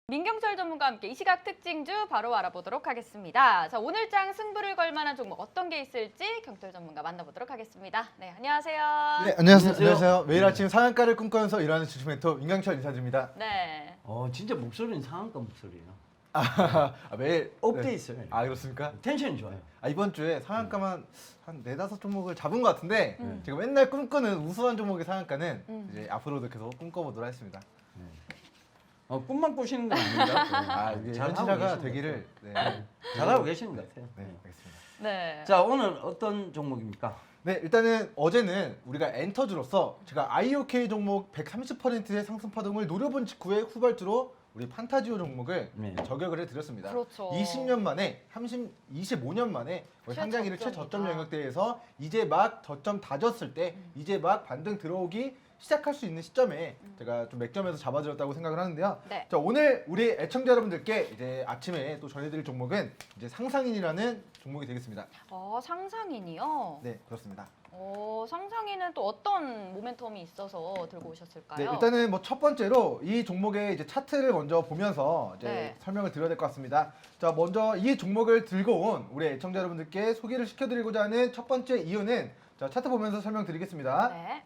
민경철 전문가와 함께 이 시각 특징주 바로 알아보도록 하겠습니다. 자, 오늘 장 승부를 걸 만한 종목 어떤 게 있을지 경철 전문가 만나보도록 하겠습니다. 네, 안녕하세요. 네, 안녕하세요. 매일 아침 상한가를 꿈꾸면서 일하는 주식 멘토 민경철 인사드립니다. 네. 진짜 목소리는 상한가 목소리예요. 매일 업돼 네. 있어요. 그렇습니까? 텐션이 좋아요. 이번 주에 상한가만 한 4-5 종목을 잡은 것 같은데 제가 맨날 꿈꾸는 우수한 종목의 상한가는 이제 앞으로도 계속 꿈꿔보도록 하겠습니다. 꿈만 꾸시는 건 아닙니다. 이게 잘하고 현실화가 계신 되기를 것 같아요. 잘하고 계시는 것 같아요. 네, 알겠습니다. 네. 자, 오늘 어떤 종목입니까? 네, 일단은 어제는 우리가 엔터주로서 제가 IOK 종목 130%의 상승 파동을 노려본 직후에 후발주로 우리 판타지오 종목을 네. 저격을 해드렸습니다. 그렇죠. 20년 만에, 25년 만에 상장일을 최저점 영역대에서 이제 막 저점 다졌을 때 이제 막 반등 들어오기 시작할 수 있는 시점에 제가 좀 맥점에서 잡아드렸다고 생각을 하는데요. 네. 자, 오늘 우리 애청자 여러분들께 이제 아침에 또 전해드릴 종목은 이제 상상인이라는 종목이 되겠습니다. 상상인이요? 네, 그렇습니다. 상상인은 또 어떤 모멘텀이 있어서 들고 오셨을까요? 네, 일단은 뭐 첫 번째로 이 종목의 이제 차트를 먼저 보면서 이제 네. 설명을 드려야 될 것 같습니다. 자, 먼저 이 종목을 들고 온 우리 애청자 여러분들께 소개를 시켜드리고자 하는 첫 번째 이유는 자, 차트 보면서 설명드리겠습니다. 네.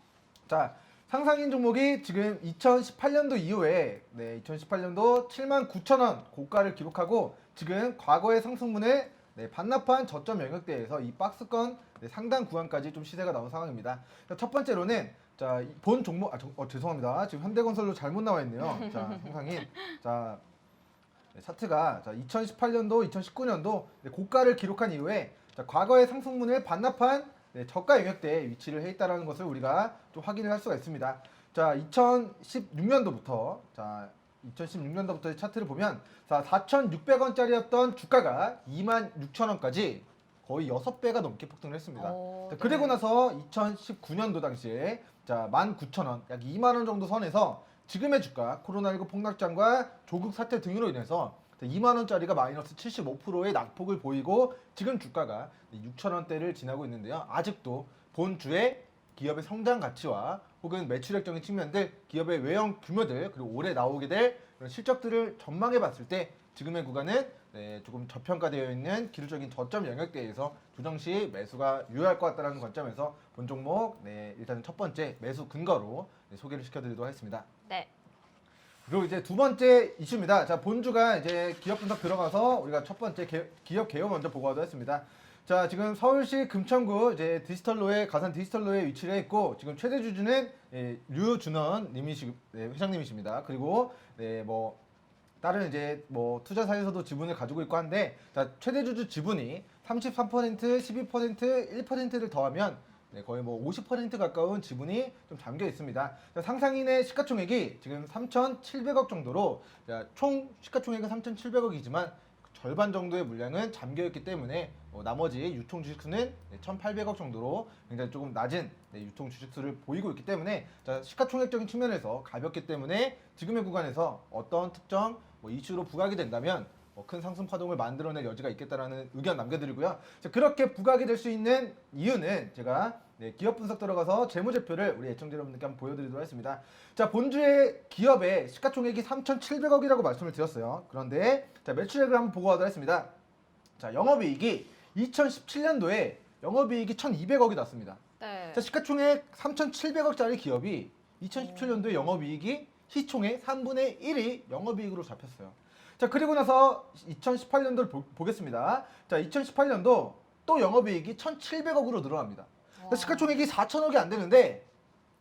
자, 상상인 종목이 지금 2018년도 이후에 2018년도 79,000원 고가를 기록하고 지금 과거의 상승분을 반납한 저점 영역대에서 이 박스권 상단 구간까지 좀 시세가 나온 상황입니다. 자, 첫 번째로는 자, 본 종목 죄송합니다. 지금 현대건설로 잘못 나와 있네요. 자, 상상인. 자, 차트가 자, 2018년도, 2019년도 고가를 기록한 이후에 자, 과거의 상승분을 반납한 저가 영역대에 위치를 해 있다는 것을 우리가 좀 확인을 할 수가 있습니다. 자, 2016년도부터의 차트를 보면 자, 4,600원짜리였던 주가가 26,000원까지 거의 6배가 넘게 폭등을 했습니다. 자, 그리고 나서 2019년도 당시에 자, 19,000원, 약 2만 원 정도 선에서 지금의 주가 코로나19 폭락장과 조국 사태 등으로 인해서 2만 원짜리가 마이너스 75%의 낙폭을 보이고 지금 주가가 6,000원대를 지나고 있는데요. 아직도 본주의 기업의 성장 가치와 혹은 매출액적인 측면들, 기업의 외형 규모들, 그리고 올해 나오게 될 그런 실적들을 전망해 봤을 때 지금의 구간은 조금 저평가되어 있는 기술적인 저점 영역대에서 조정 시 매수가 유효할 것 같다는 관점에서 본 종목 일단 첫 번째 매수 근거로 소개를 시켜드리도록 하겠습니다. 네. 그리고 이제 두 번째 이슈입니다. 자, 본주가 이제 기업 분석 들어가서 우리가 첫 번째 기업 개요 먼저 보고하도록 했습니다. 자, 지금 서울시 금천구 이제 디지털로에 가산 디지털로에 위치를 했고 지금 최대 주주는 류준원 회장님이십니다. 그리고 뭐 다른 이제 뭐 투자사에서도 지분을 가지고 있고 한데 자, 최대 주주 지분이 33%, 12%, 1%를 더하면 거의 뭐 50% 가까운 지분이 좀 잠겨 있습니다. 자, 상상인의 시가총액이 지금 3,700억 정도로 자, 총 시가총액은 3,700억이지만 절반 정도의 물량은 잠겨 있기 때문에 나머지 유통 주식수는 1,800억 정도로 굉장히 조금 낮은 유통 주식수를 보이고 있기 때문에 자, 시가총액적인 측면에서 가볍기 때문에 지금의 구간에서 어떤 특정 이슈로 부각이 된다면 큰 상승 파동을 만들어낼 여지가 있겠다라는 의견 남겨드리고요. 자, 그렇게 부각이 될 수 있는 이유는 제가 기업 분석 들어가서 재무제표를 우리 애청자 여러분들께 한번 보여드리도록 하겠습니다. 자, 본주의 기업의 시가총액이 3,700억이라고 말씀을 드렸어요. 그런데 자, 매출액을 한번 보고 가도록 하겠습니다. 자, 영업이익이 2017년도에 영업이익이 1,200억이 났습니다. 네. 자, 시가총액 3,700억짜리 기업이 2017년도에 영업이익이 시총의 3분의 1이 영업이익으로 잡혔어요. 자, 그리고 나서 2018년도를 보겠습니다. 자, 2018년도 또 영업이익이 1,700억으로 늘어납니다. 시가총액이 4,000억이 안 되는데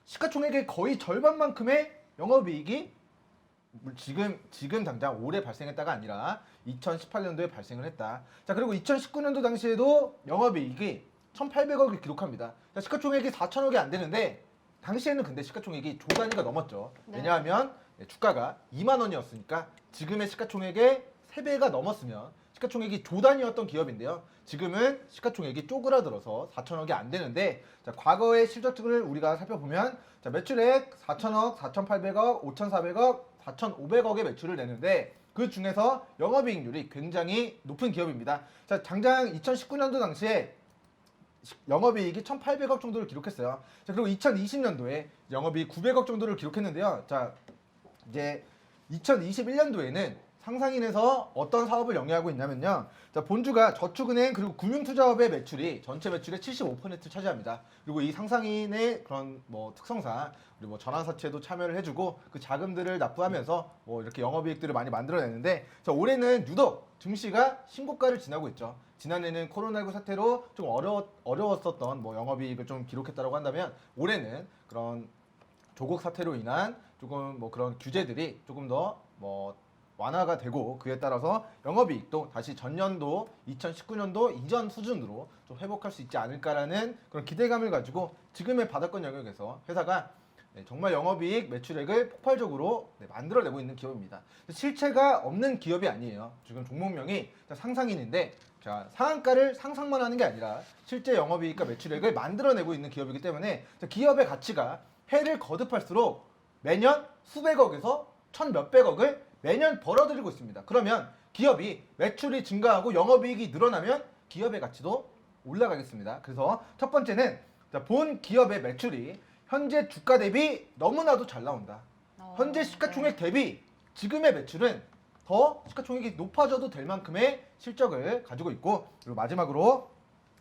시가총액의 거의 절반만큼의 영업이익이 지금 당장 올해 발생했다가 아니라 2018년도에 발생을 했다. 자, 그리고 2019년도 당시에도 영업이익이 1,800억을 기록합니다. 자, 시가총액이 4,000억이 안 되는데 당시에는 근데 시가총액이 조 단위가 넘었죠. 네. 왜냐하면 주가가 2만 원이었으니까 지금의 시가총액의 3배가 넘었으면 시가총액이 조 단위였던 기업인데요. 지금은 시가총액이 쪼그라들어서 4,000억이 안 되는데 자, 과거의 실적들을 우리가 살펴보면 자, 매출액 4,000억, 4,800억, 5,400억, 4,500억의 매출을 내는데 그 중에서 영업이익률이 굉장히 높은 기업입니다. 자, 당장 2019년도 당시에 영업이익이 1,800억 정도를 기록했어요. 자, 그리고 2020년도에 영업이익 900억 정도를 기록했는데요. 자, 이제 2021년도에는 상상인에서 어떤 사업을 영위하고 있냐면요. 자, 본주가 저축은행 그리고 금융투자업의 매출이 전체 매출의 75%를 차지합니다. 그리고 이 상상인의 그런 뭐 특성상 우리 뭐 전환사채도 참여를 해주고 그 자금들을 납부하면서 뭐 이렇게 영업이익들을 많이 만들어내는데, 자, 올해는 유독 증시가 신고가를 지나고 있죠. 지난해는 코로나19 사태로 좀 어려웠었던 뭐 영업이익을 좀 기록했다고 한다면, 올해는 그런 조국 사태로 인한 조금 뭐 그런 규제들이 조금 더 뭐 완화가 되고, 그에 따라서 영업이익도 다시 전년도 2019년도 이전 수준으로 좀 회복할 수 있지 않을까라는 그런 기대감을 가지고 지금의 바닥권 영역에서 회사가 정말 영업이익 매출액을 폭발적으로 만들어내고 있는 기업입니다. 실체가 없는 기업이 아니에요. 지금 종목명이 상상인인데, 자, 상한가를 상상만 하는 게 아니라 실제 영업이익과 매출액을 만들어내고 있는 기업이기 때문에 기업의 가치가 해를 거듭할수록 매년 수백억에서 천 몇백억을 매년 벌어들이고 있습니다. 그러면 기업이 매출이 증가하고 영업이익이 늘어나면 기업의 가치도 올라가겠습니다. 그래서 첫 번째는 본 기업의 매출이 현재 주가 대비 너무나도 잘 나온다. 현재 시가총액 대비 지금의 매출은 더 시가총액이 높아져도 될 만큼의 실적을 가지고 있고, 그리고 마지막으로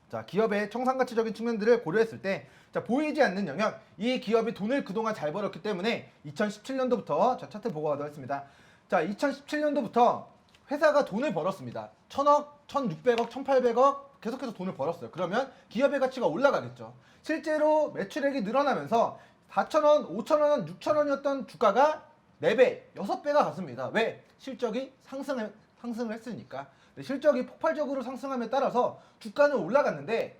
자, 기업의 청산가치적인 측면들을 고려했을 때, 자, 보이지 않는 영역, 이 기업이 돈을 그동안 잘 벌었기 때문에 2017년도부터 자, 차트 보고 가도록 하겠습니다. 자, 2017년도부터 회사가 돈을 벌었습니다. 1000억, 1600억, 1800억 계속해서 돈을 벌었어요. 그러면 기업의 가치가 올라가겠죠. 실제로 매출액이 늘어나면서 4,000원, 5,000원, 6,000원이었던 주가가 4배, 6배가 갔습니다. 왜? 실적이 상승을 했으니까. 실적이 폭발적으로 상승함에 따라서 주가는 올라갔는데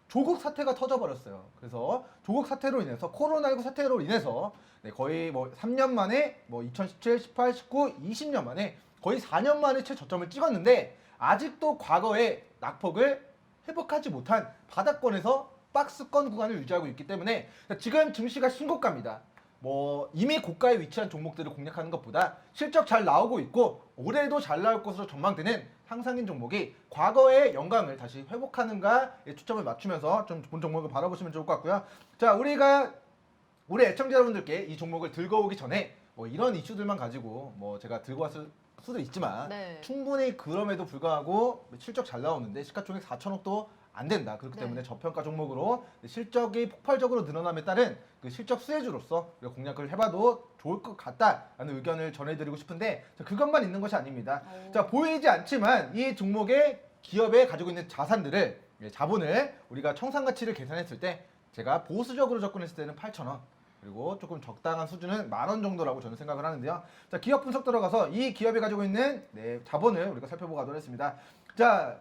조국 사태가 터져버렸어요. 그래서 조국 사태로 인해서, 코로나19 사태로 인해서 거의 뭐 3년 만에 뭐 2017, 18, 19, 20년 만에 거의 4년 만에 최저점을 찍었는데, 아직도 과거의 낙폭을 회복하지 못한 바닥권에서 박스권 구간을 유지하고 있기 때문에 지금 증시가 신고가입니다. 뭐 이미 고가에 위치한 종목들을 공략하는 것보다 실적 잘 나오고 있고 올해도 잘 나올 것으로 전망되는 상상인 종목이 과거의 영광을 다시 회복하는가에 초점을 맞추면서 좀 본 종목을 바라보시면 좋을 것 같고요. 자, 우리 애청자 여러분들께 이 종목을 들고 오기 전에 뭐 이런 이슈들만 가지고 뭐 제가 들고 왔을 수도 있지만, 네. 충분히 그럼에도 불구하고 실적 잘 나오는데 시가총액 4천억도 안 된다. 그렇기 네. 때문에 저평가 종목으로 실적이 폭발적으로 늘어남에 따른 그 실적 수혜주로서 공략을 해봐도 좋을 것 같다라는 의견을 전해드리고 싶은데, 그것만 있는 것이 아닙니다. 자, 보이지 않지만 이 종목의 기업에 가지고 있는 자산들을, 자본을 우리가 청산가치를 계산했을 때, 제가 보수적으로 접근했을 때는 8,000원, 그리고 조금 적당한 수준은 10,000원 정도라고 저는 생각을 하는데요. 자, 기업 분석 들어가서 이 기업이 가지고 있는 자본을 우리가 살펴보고 가도록 하겠습니다. 자,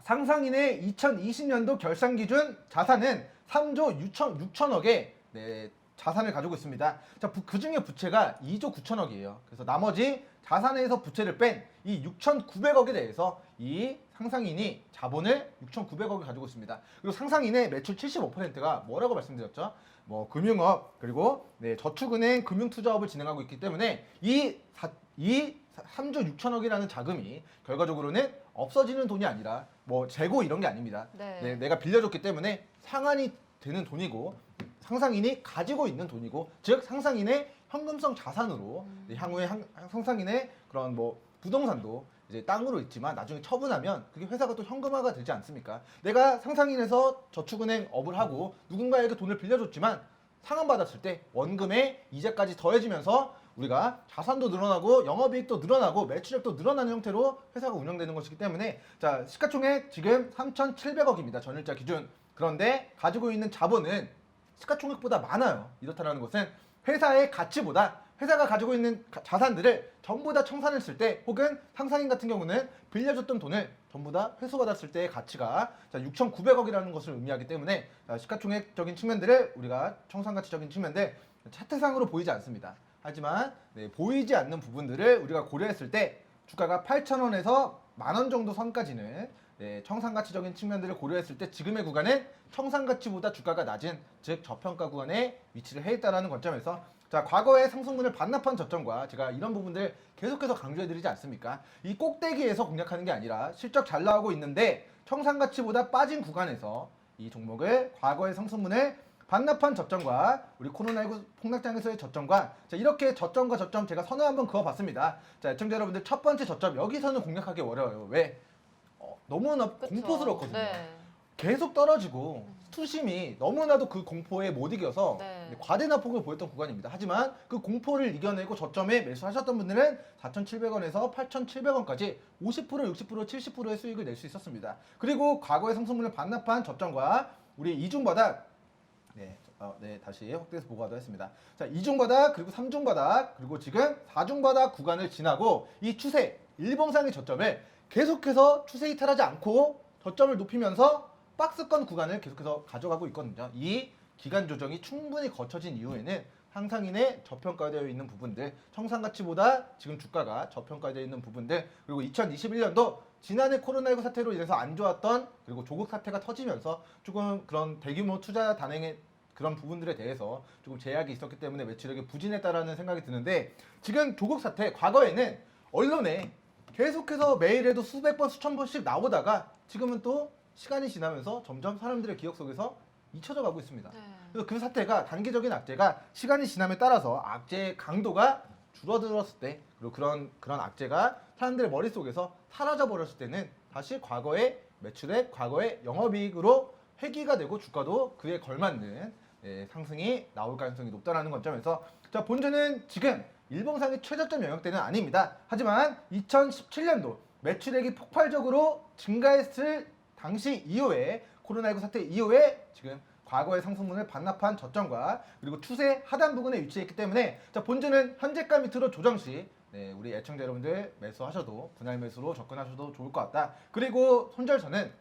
상상인의 2020년도 결산 기준 자산은 3조 6천억의 자산을 가지고 있습니다. 자, 그 중에 부채가 2조 9천억이에요. 그래서 나머지 자산에서 부채를 뺀 이 6,900억에 대해서 이 상상인이 자본을 6,900억을 가지고 있습니다. 그리고 상상인의 매출 75%가 뭐라고 말씀드렸죠? 뭐 금융업, 그리고 저축은행 금융투자업을 진행하고 있기 때문에 이 3조 6천억이라는 자금이 결과적으로는 없어지는 돈이 아니라 뭐 재고 이런 게 아닙니다. 네. 내가 빌려줬기 때문에 상환이 되는 돈이고, 상상인이 가지고 있는 돈이고, 즉 상상인의 현금성 자산으로 향후에 상상인의 그런 뭐 부동산도 이제 땅으로 있지만 나중에 처분하면 그게 회사가 또 현금화가 되지 않습니까? 내가 상상인에서 저축은행 업을 하고 누군가에게 돈을 빌려줬지만 상환받았을 때 원금에 이자까지 더해지면서 우리가 자산도 늘어나고 영업이익도 늘어나고 매출액도 늘어나는 형태로 회사가 운영되는 것이기 때문에, 자, 시가총액 지금 3,700억입니다. 전일자 기준. 그런데 가지고 있는 자본은 시가총액보다 많아요. 이렇다는 것은 회사의 가치보다 회사가 가지고 있는 자산들을 전부 다 청산했을 때, 혹은 상상인 같은 경우는 빌려줬던 돈을 전부 다 회수받았을 때의 가치가 6,900억이라는 것을 의미하기 때문에, 시가총액적인 측면들을 우리가 청산가치적인 측면들 차트상으로 보이지 않습니다. 하지만 보이지 않는 부분들을 우리가 고려했을 때 주가가 8,000원에서 10,000원 정도 선까지는 청산가치적인 측면들을 고려했을 때 지금의 구간은 청산가치보다 주가가 낮은, 즉 저평가 구간에 위치를 해 있다는 관점에서, 자, 과거의 상승분을 반납한 저점과 제가 이런 부분들 계속해서 강조해드리지 않습니까? 이 꼭대기에서 공략하는 게 아니라 실적 잘 나오고 있는데 청산가치보다 빠진 구간에서 이 종목을 과거의 상승분을 반납한 저점과 우리 코로나19 폭락장에서의 저점과 자, 이렇게 저점과 저점 제가 선을 한번 그어봤습니다. 자, 애청자 여러분들 첫 번째 저점 여기서는 공략하기 어려워요. 왜? 너무나 그쵸. 공포스럽거든요. 네. 계속 떨어지고 투심이 너무나도 그 공포에 못 이겨서 네. 과대납폭을 보였던 구간입니다. 하지만 그 공포를 이겨내고 저점에 매수하셨던 분들은 4,700원에서 8,700원까지 50%, 60%, 70%의 수익을 낼 수 있었습니다. 그리고 과거의 상승분을 반납한 저점과 우리 이중바닥 네, 다시 확대해서 보고하도록 했습니다. 자, 이중바닥, 그리고 삼중바닥, 그리고 지금 사중바닥 구간을 지나고 이 추세, 일봉상의 저점을 계속해서 추세 이탈하지 않고 저점을 높이면서 박스권 구간을 계속해서 가져가고 있거든요. 이 기간 조정이 충분히 거쳐진 이후에는 상상인의 저평가되어 있는 부분들, 청산가치보다 지금 주가가 저평가되어 있는 부분들, 그리고 2021년도 지난해 코로나19 사태로 인해서 안 좋았던 그리고 조국 사태가 터지면서 조금 그런 대규모 투자 단행의 그런 부분들에 대해서 조금 제약이 있었기 때문에 매출액이 부진했다라는 생각이 드는데 지금 조국 사태 과거에는 언론에 계속해서 매일에도 수백 번 수천 번씩 나오다가 지금은 또 시간이 지나면서 점점 사람들의 기억 속에서 잊혀져 가고 있습니다. 네. 그래서 그 사태가 단기적인 악재가 시간이 지남에 따라서 악재의 강도가 줄어들었을 때 그리고 그런 악재가 사람들의 머릿속에서 사라져 버렸을 때는 다시 과거의 매출액, 과거의 영업이익으로 회귀가 되고 주가도 그에 걸맞는 상승이 나올 가능성이 높다라는 관점에서 자, 본주는 지금 일봉상의 최저점 영역대는 아닙니다. 하지만 2017년도 매출액이 폭발적으로 증가했을 당시 이후에 코로나19 사태 이후에 지금 과거의 상승분을 반납한 저점과 그리고 추세 하단 부근에 위치했기 때문에 자, 본주는 현재가 밑으로 조정 시 우리 애청자 여러분들 매수하셔도 분할 매수로 접근하셔도 좋을 것 같다. 그리고 손절선은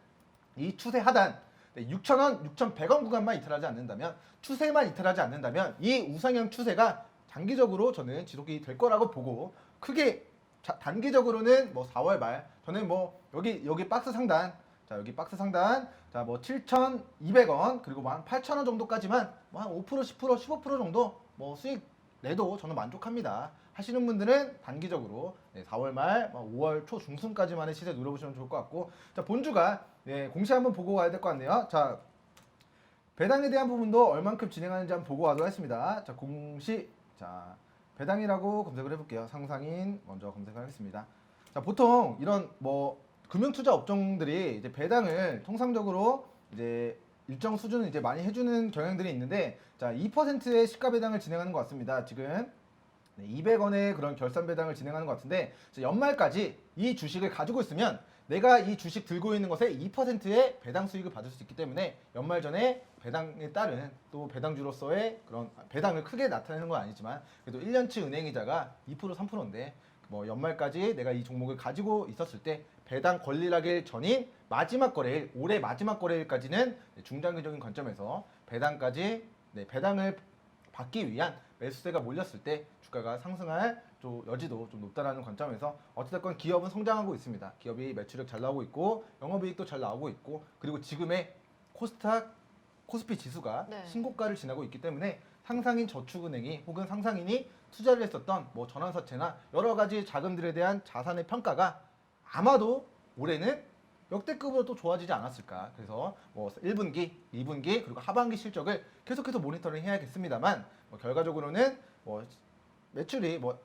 이 추세 하단 6,000원, 6,100원 구간만 이탈하지 않는다면 추세만 이탈하지 않는다면 이 우상향 추세가 장기적으로 저는 지속이 될 거라고 보고 크게 단기적으로는 뭐 4월 말 저는 뭐 여기 박스 상단 자 여기 박스 상단 자 뭐 7,200원 그리고 뭐 한 8,000원 정도까지만 뭐 한 5%, 10%, 15% 정도 뭐 수익 내도 저는 만족합니다. 하시는 분들은 단기적으로 4월 말 5월 초 중순까지만의 시세 누려보시면 좋을 것 같고 자 본주가 공시 한번 보고 가야 될 것 같네요. 자 배당에 대한 부분도 얼만큼 진행하는지 한번 보고 가도록 하겠습니다. 자 공시 자 배당이라고 검색을 해볼게요. 상상인 먼저 검색하겠습니다. 자 보통 이런 뭐 금융투자 업종들이 이제 배당을 통상적으로 이제 일정 수준은 이제 많이 해주는 경향들이 있는데 자 2%의 시가 배당을 진행하는 것 같습니다. 지금 200원의 그런 결산 배당을 진행하는 것 같은데 연말까지 이 주식을 가지고 있으면 내가 이 주식 들고 있는 것에 2%의 배당 수익을 받을 수 있기 때문에 연말 전에 배당에 따른 또 배당주로서의 그런 배당을 크게 나타내는 건 아니지만 그래도 1년치 은행이자가 2% 3%인데 뭐 연말까지 내가 이 종목을 가지고 있었을 때 배당 권리락일 전인 마지막 거래일 올해 마지막 거래일까지는 중장기적인 관점에서 배당까지 배당을 받기 위한 매수세가 몰렸을 때 주가가 상승할 여지도 좀 높다라는 관점에서 어찌됐건 기업은 성장하고 있습니다. 기업이 매출액 잘 나오고 있고 영업이익도 잘 나오고 있고 그리고 지금의 코스피 지수가 신고가를 지나고 있기 때문에 상상인 저축은행이 혹은 상상인이 투자를 했었던 뭐 전환사채나 여러 가지 자금들에 대한 자산의 평가가 아마도 올해는 역대급으로 또 좋아지지 않았을까. 그래서 뭐 1분기, 2분기 그리고 하반기 실적을 계속해서 모니터링 해야겠습니다만 뭐 결과적으로는 뭐 매출이 뭐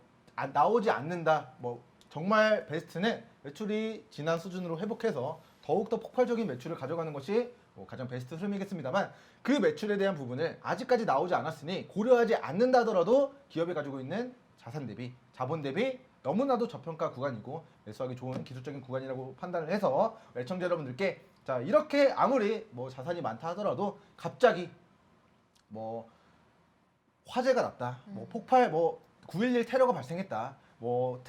나오지 않는다. 뭐 정말 베스트는 매출이 지난 수준으로 회복해서 더욱더 폭발적인 매출을 가져가는 것이 뭐 가장 베스트 흐름이겠습니다만 그 매출에 대한 부분을 아직까지 나오지 않았으니 고려하지 않는다 하더라도 기업이 가지고 있는 자산 대비, 자본 대비 너무나도 저평가 구간이고 매수하기 좋은 기술적인 구간이라고 판단을 해서 애청자 여러분들께 자 이렇게 아무리 뭐 자산이 많다 하더라도 갑자기 뭐 화재가 났다, 뭐 폭발, 뭐 9.11 테러가 발생했다, 뭐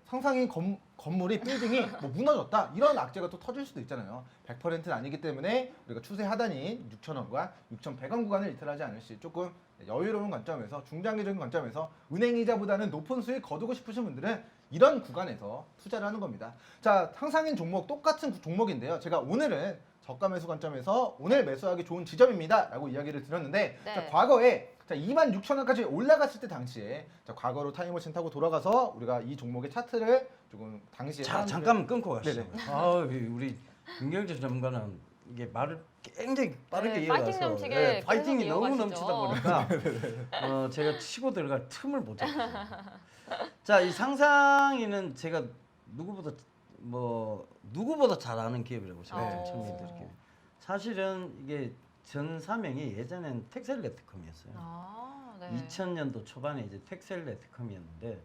상상인 건물이 빌딩이 뭐 무너졌다 이런 악재가 또 터질 수도 있잖아요. 100%는 아니기 때문에 우리가 추세 하단인 6,000원과 6,100원 구간을 이탈하지 않을 시 조금 여유로운 관점에서 중장기적인 관점에서 은행이자보다는 높은 수익 거두고 싶으신 분들은 이런 구간에서 투자를 하는 겁니다. 자 상상인 종목 똑같은 종목인데요. 제가 오늘은 저가 매수 관점에서 오늘 매수하기 좋은 지점입니다 라고 이야기를 드렸는데 자, 과거에 26,000원까지 올라갔을 때 당시에 자, 과거로 타임머신 타고 돌아가서 우리가 이 종목의 차트를 조금 당시에 자 잠깐만 끊고 가시죠. 네네. 우리 윤경재 전문가는 이게 말을 굉장히 빠르게 네, 이어가서 파이팅 넘치게 예, 파이팅이 계속 너무 이어가시죠. 넘치다 보니까 제가 치고 들어갈 틈을 못 잡겠어요. 자, 이 상상이는 제가 누구보다 잘 아는 기업이라고 생각해요. 네. 청년들끼리. 사실은 이게 전 사명이 예전엔 텍셀레트컴이었어요. 아, 네. 2000년도 초반에 이제 텍셀레트컴이었는데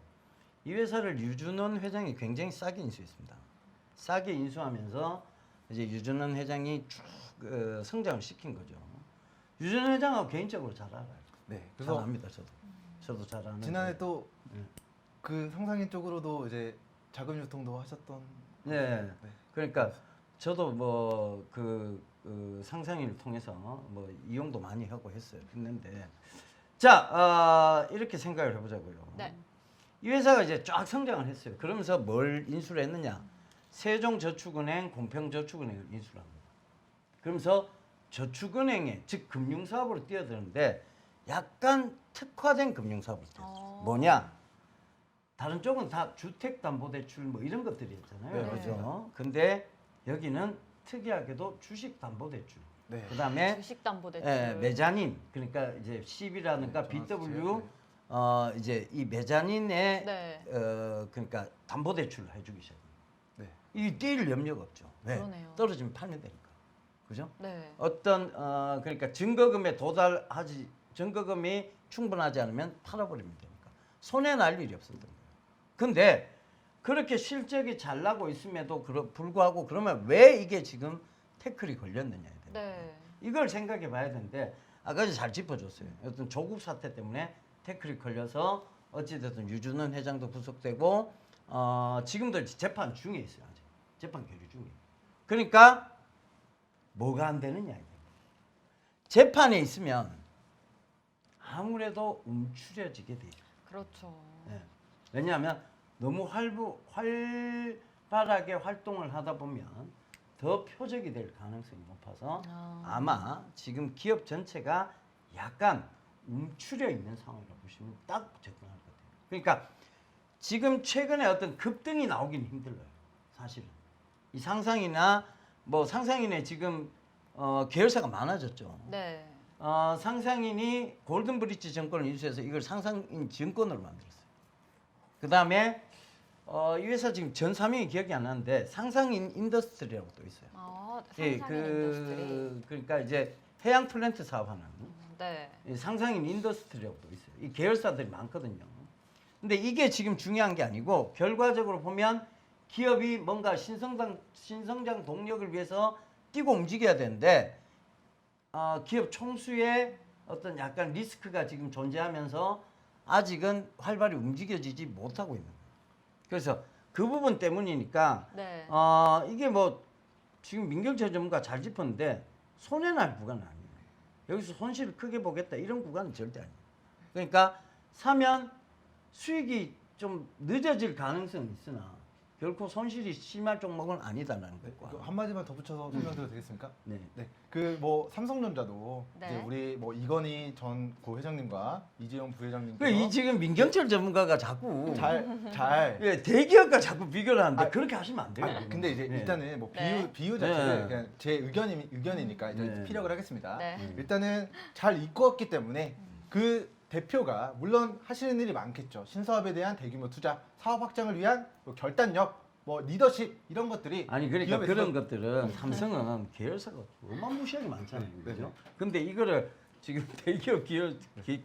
이 회사를 유준원 회장이 굉장히 싸게 인수했습니다. 싸게 인수하면서 이제 유준원 회장이 쭉 성장을 시킨 거죠. 유준원 회장하고 개인적으로 잘 알아요. 네. 잘 그래서 압니다, 저도 잘 아는. 지난해 또 네. 그 상상인 쪽으로도 이제 자금 유통도 하셨던. 네. 네. 그러니까 저도 그 상상인을 통해서 뭐 이용도 많이 하고 했는데 자 이렇게 생각을 해보자고요. 네. 이 회사가 이제 쫙 성장을 했어요. 그러면서 뭘 인수를 했느냐? 세종저축은행, 공평저축은행을 인수를 합니다. 그러면서 저축은행에 즉 금융사업으로 뛰어드는데 약간 특화된 금융사업으로 뛰어들었어요. 뭐냐? 다른 쪽은 다 주택담보대출 뭐 이런 것들이었잖아요. 네, 그죠? 근데 여기는 특이하게도 주식담보대출. 네. 그다음에 주식담보대출. 메자닌 그러니까 이제 CB라든가 네, BW 정확히, 이제 이 메자닌에 네. 그러니까 담보대출을 해주기 시작합니다. 네. 이 뛸 염려가 없죠. 왜? 그러네요. 떨어지면 팔면 되니까. 그죠? 네. 어떤 그러니까 증거금이 충분하지 않으면 팔아버리면 되니까 손해 날 일이 없었던 거예요. 근데 그렇게 실적이 잘 나고 있음에도 불구하고 그러면 왜 이게 지금 태클이 걸렸느냐에 대해서 네. 이걸 생각해 봐야 되는데 아까 잘 짚어줬어요. 어떤 조국 사태 때문에 태클이 걸려서 어찌됐든 유준원 회장도 구속되고 지금도 재판 중에 있어요. 아직 재판 계류 중이에요. 그러니까 뭐가 안 되느냐 이게. 재판에 있으면 아무래도 움츠려지게 돼요. 그렇죠. 네. 왜냐하면 너무 활발하게 활동을 하다 보면 더 표적이 될 가능성이 높아서 아마 지금 기업 전체가 약간 움츠려 있는 상황이라고 보시면 딱 접근할 것 같아요. 그러니까 지금 최근에 어떤 급등이 나오긴 힘들어요. 사실은 이 상상이나 뭐 상상인의 지금 계열사가 많아졌죠. 네. 상상인이 골든브리지 증권을 인수해서 이걸 상상인 증권으로 만들었어요. 그 다음에 이 회사 지금 전 사명이 기억이 안 나는데 상상인 인더스트리라고 또 있어요. 아, 예, 상상인 인더스트리. 그러니까 이제 해양 플랜트 사업하는 네. 이 상상인 인더스트리라고 또 있어요. 이 계열사들이 많거든요. 근데 이게 지금 중요한 게 아니고 결과적으로 보면 기업이 뭔가 신성장 동력을 위해서 뛰고 움직여야 되는데 기업 총수의 어떤 약간 리스크가 지금 존재하면서 아직은 활발히 움직여지지 못하고 있는 거예요. 그래서 그 부분 때문이니까 네. 이게 뭐 지금 민경철 전문가 잘 짚었는데 손해날 구간은 아니에요. 여기서 손실을 크게 보겠다 이런 구간은 절대 아니에요. 그러니까 사면 수익이 좀 늦어질 가능성은 있으나 결코 손실이 심할 종목은 아니다라는 거고. 한 마디만 덧붙여서 설명드려도 되겠습니까? 네. 네. 그 뭐 삼성전자도 네. 이제 우리 뭐 이건희 전 구회장님과 이재용 부회장님께서 이 지금 민경철 전문가가 자꾸 잘 예, 대기업과 자꾸 비교를 하는데 아, 그렇게 하시면 안 돼요. 근데 이제 네. 일단은 뭐 네. 비유 자체를 네. 그냥 제 의견이니까 이제 네. 피력을 하겠습니다. 네. 일단은 잘 이끌었기 때문에 그 대표가 물론 하시는 일이 많겠죠. 신사업에 대한 대규모 투자, 사업 확장을 위한 뭐 결단력, 뭐 리더십 이런 것들이 아니 그러니까 기업에서- 그런 것들은 삼성은 계열사가 어마무시하게 많잖아요. 네, 그죠? 근데 이거를 지금 대기업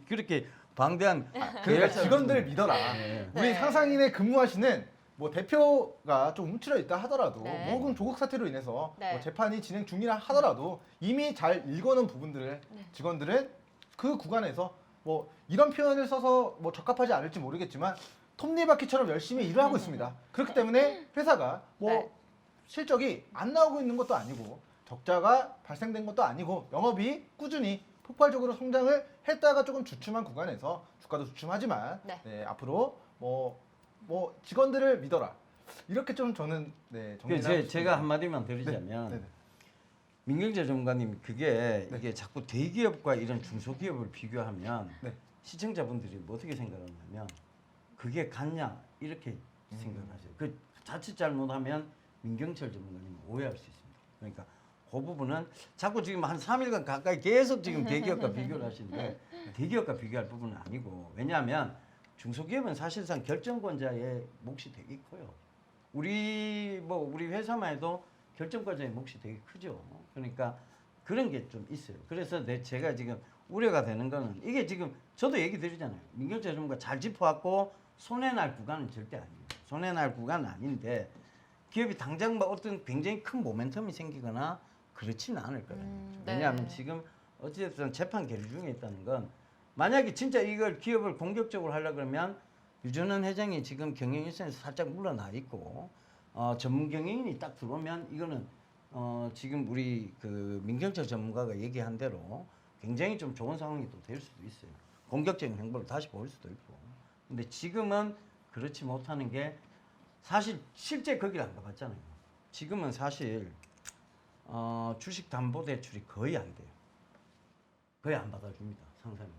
그렇게 방대한 그러니까 직원들을 믿어라. 네. 우리 네. 상상인에 근무하시는 뭐 대표가 좀 움츠려 있다 하더라도 네. 뭐 혹은 조국 사태로 인해서 네. 뭐 재판이 진행 중이라 하더라도 이미 잘 읽어놓은 부분들을 네. 직원들은 그 구간에서 뭐 이런 표현을 써서 뭐 적합하지 않을지 모르겠지만 톱니바퀴처럼 열심히 일을 하고 있습니다. 그렇기 때문에 회사가 뭐 네. 실적이 안 나오고 있는 것도 아니고 적자가 발생된 것도 아니고 영업이 꾸준히 폭발적으로 성장을 했다가 조금 주춤한 구간에서 주가도 주춤하지만 네. 네, 앞으로 뭐 직원들을 믿어라 이렇게 좀 저는 정리를 제가 한마디만 드리자면 네, 네. 민경재 전문가님 그게 네. 이게 자꾸 대기업과 이런 중소기업을 비교하면 네. 시청자분들이 뭐 어떻게 생각하냐면 그게 같냐 이렇게 생각하세요. 그 자칫 잘못하면 민경철 전문가님 오해할 수 있습니다. 그러니까 그 부분은 자꾸 지금 한 3일간 가까이 계속 지금 대기업과 비교를 하시는데 대기업과 비교할 부분은 아니고 왜냐하면 중소기업은 사실상 결정권자의 몫이 되게 커요. 우리 회사만 해도 결정권자의 몫이 되게 크죠. 그러니까 그런 게 좀 있어요. 그래서 제가 지금 우려가 되는 거는 이게 지금 저도 얘기 드리잖아요. 민경철 전문가 잘 짚어왔고 손해날 구간은 절대 아니에요. 손해날 구간은 아닌데 기업이 당장 뭐 어떤 굉장히 큰 모멘텀이 생기거나 그렇지는 않을 거예요. 네. 왜냐하면 지금 어찌됐든 재판 계류 중에 있다는 건 만약에 진짜 이걸 기업을 공격적으로 하려 그러면 유전원 회장이 지금 경영일선에서 살짝 물러나 있고 전문 경영인이 딱 들어오면 이거는 지금 우리 그 민경철 전문가가 얘기한 대로 굉장히 좀 좋은 상황이 또 될 수도 있어요. 공격적인 행보를 다시 보일 수도 있고. 근데 지금은 그렇지 못하는 게 사실 실제 거기를 안 가봤잖아요. 지금은 사실 주식 담보 대출이 거의 안 돼요. 거의 안 받아줍니다. 상사님.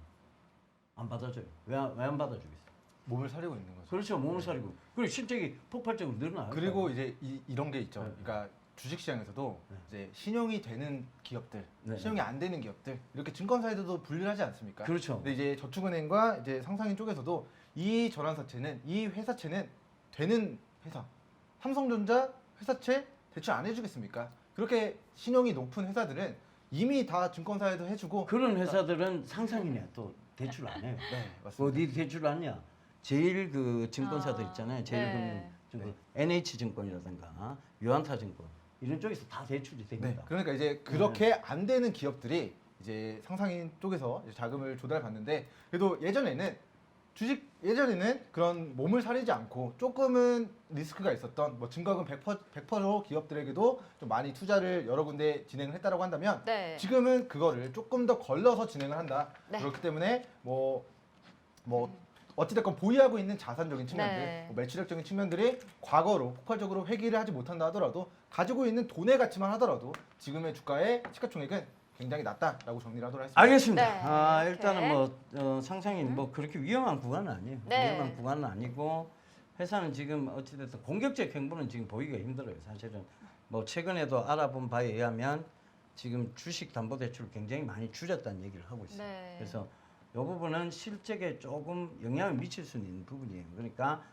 안 받아줘요. 왜 안 받아주겠어요? 몸을 사리고 있는 거죠. 그렇죠. 몸을 사리고. 그리고 실적이 폭발적으로 늘어나요. 그리고 이제 이런 게 있죠. 네. 그러니까 주식시장에서도 네. 이제 신용이 되는 기업들, 네. 신용이 안 되는 기업들 이렇게 증권사에서도 분류를 하지 않습니까? 그렇죠. 근데 이제 저축은행과 이제 상상인 쪽에서도 이 전환사채는 이 회사채는 되는 회사, 삼성전자 회사채 대출 안 해주겠습니까? 그렇게 신용이 높은 회사들은 이미 다 증권사에도 해주고 그런 회사들은 상상이냐 또 대출 안 해요. 네 맞습니다. 어디 대출 하냐? 제일 그 증권사들 있잖아요. 제일 네. 금융 NH증권이라든가 유한타증권 이런 쪽에서 다 대출이 네, 됩니다. 그러니까 이제 그렇게 안 되는 기업들이 이제 상상인 쪽에서 이제 자금을 조달받는데 그래도 예전에는 그런 몸을 사리지 않고 조금은 리스크가 있었던 뭐 증거금 100% 기업들에게도 좀 많이 투자를 여러 군데 진행을 했다라고 한다면 네. 지금은 그거를 조금 더 걸러서 진행을 한다. 네. 그렇기 때문에 뭐 어찌됐건 보유하고 있는 자산적인 측면들, 네. 뭐 매출액적인 측면들이 과거로 폭발적으로 회귀를 하지 못한다 하더라도 가지고 있는 돈의 가치만 하더라도 지금의 주가의 시가총액은 굉장히 낮다라고 정리를 하도록 하겠습니다. 알겠습니다. 네, 이렇게. 일단은 상상이 뭐 그렇게 위험한 구간은 아니에요. 네. 위험한 구간은 아니고 회사는 지금 어찌됐든 공격적 행보는 지금 보이기가 힘들어요. 사실은 뭐 최근에도 알아본 바에 의하면 지금 주식 담보 대출을 굉장히 많이 줄였다는 얘기를 하고 있어요. 네. 그래서 이 부분은 실적에 조금 영향을 미칠 수 있는 부분이에요. 그러니까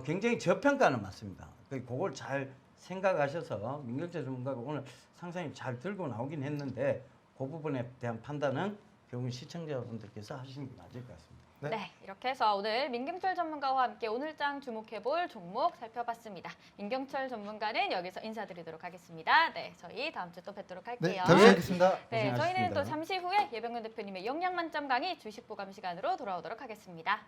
굉장히 저평가는 맞습니다. 그걸 잘 생각하셔서 민경철 전문가가 오늘 상상이 잘 들고 나오긴 했는데 그 부분에 대한 판단은 결국은 시청자분들께서 하시는 게 맞을 것 같습니다. 네. 네, 이렇게 해서 오늘 민경철 전문가와 함께 오늘장 주목해볼 종목 살펴봤습니다. 민경철 전문가는 여기서 인사드리도록 하겠습니다. 네, 저희 다음 주 또 뵙도록 할게요. 네, 다음 주에 뵙겠습니다. 네, 저희는 고생하셨습니다. 또 잠시 후에 예병근 대표님의 영양만점 강의 주식 보감 시간으로 돌아오도록 하겠습니다.